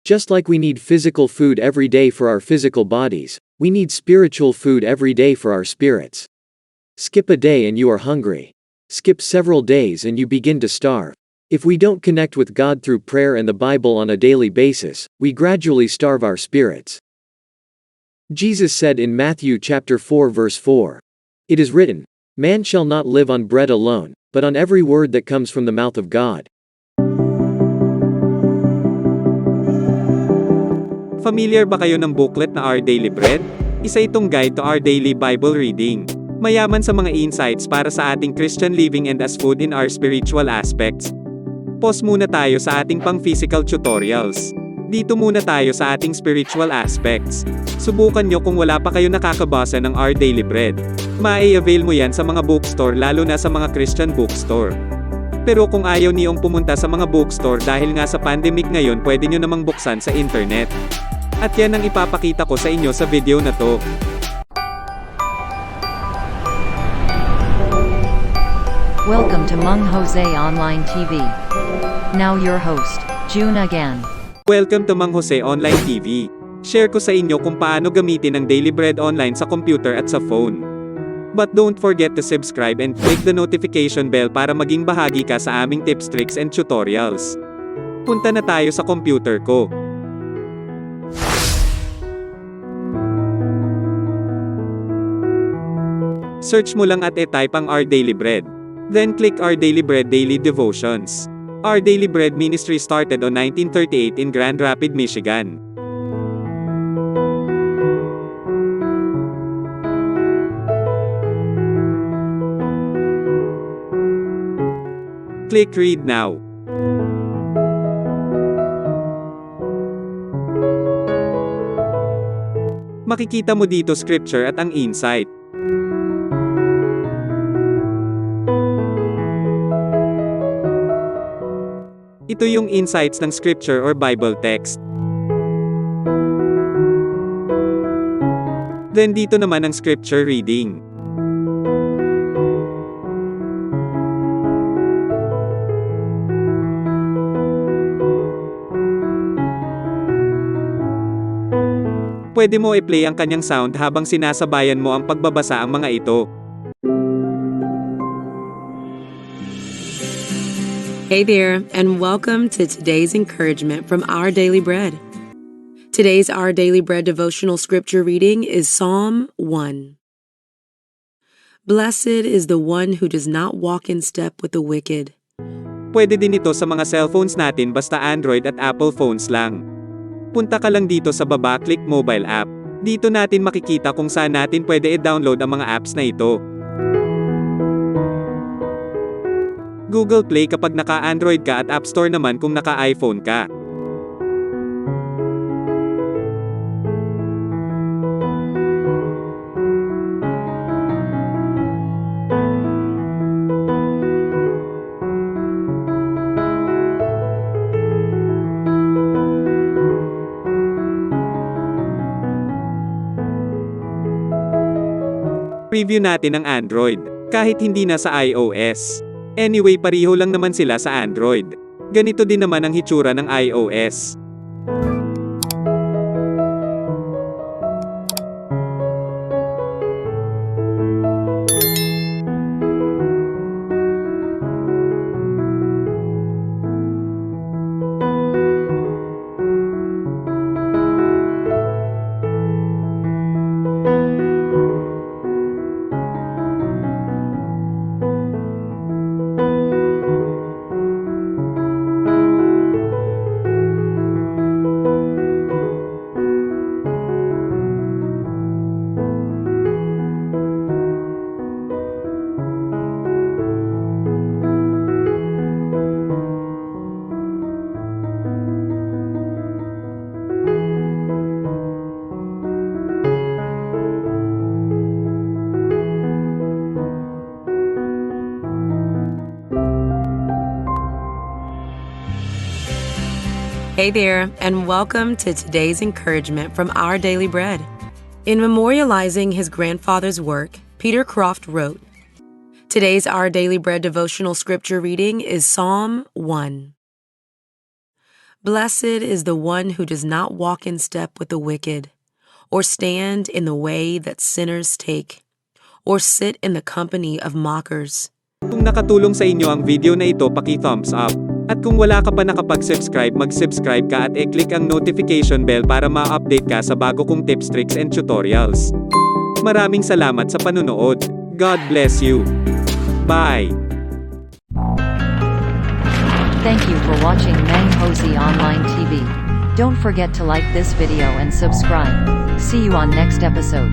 Just like we need physical food every day for our physical bodies, we need spiritual food every day for our spirits. Skip a day and you are hungry. Skip several days and you begin to starve. If we don't connect with God through prayer and the Bible on a daily basis, we gradually starve our spirits. Jesus said in Matthew chapter 4 verse 4, "It is written, man shall not live on bread alone, but on every word that comes from the mouth of God." Familiar ba kayo ng booklet na Our Daily Bread? Isa itong guide to our daily Bible reading. Mayaman sa mga insights para sa ating Christian living and as food in our spiritual aspects. Pause muna tayo sa ating pang-physical tutorials. Dito muna tayo sa ating spiritual aspects. Subukan nyo kung wala pa kayo nakakabasa ng Our Daily Bread. Mai-avail mo yan sa mga bookstore, lalo na sa mga Christian bookstore. Pero kung ayaw niyong pumunta sa mga bookstore dahil nga sa pandemic ngayon, pwede nyo namang buksan sa internet. At yan ang ipapakita ko sa inyo sa video na to. Welcome to Mang Jose Online TV. Now your host, June again. Welcome to Mang Jose Online TV. Share ko sa inyo kung paano gamitin ang Daily Bread online sa computer at sa phone. But don't forget to subscribe and click the notification bell para maging bahagi ka sa aming tips, tricks and tutorials. Punta na tayo sa computer ko. Search mo lang at e-type ang Our Daily Bread. Then click Our Daily Bread Daily Devotions. Our Daily Bread Ministry started on 1938 in Grand Rapids, Michigan. Click Read Now. Makikita mo dito scripture at ang insight. Ito yung insights ng scripture or Bible text. Then dito naman ang scripture reading. Pwede mo i-play ang kanyang sound habang sinasabayan mo ang pagbabasa ang mga ito. Hey there, and welcome to today's encouragement from Our Daily Bread. Today's Our Daily Bread devotional scripture reading is Psalm 1. Blessed is the one who does not walk in step with the wicked. Pwede din ito sa mga cellphones natin basta Android at Apple phones lang. Punta ka lang dito sa baba, click mobile app. Dito natin makikita kung saan natin pwede i-download ang mga apps na ito. Google Play kapag naka-Android ka at App Store naman kung naka-iPhone ka. Preview natin ang Android, kahit hindi na sa iOS. Anyway, pareho lang naman sila sa Android. Ganito din naman ang hitsura ng iOS. Hey there, and welcome to today's encouragement from Our Daily Bread. In memorializing his grandfather's work, Peter Croft wrote, Today's Our Daily Bread devotional scripture reading is Psalm 1. Blessed is the one who does not walk in step with the wicked, or stand in the way that sinners take, or sit in the company of mockers. Kung nakatulong sa inyo ang video na ito, paki-thumbs up. At kung wala ka pa nakapag-subscribe, mag-subscribe ka at i-click ang notification bell para ma-update ka sa bago kong tips, tricks, and tutorials. Maraming salamat sa panunood. God bless you. Bye! Thank you for watching Mang Jose Online TV. Don't forget to like this video and subscribe. See you on next episode.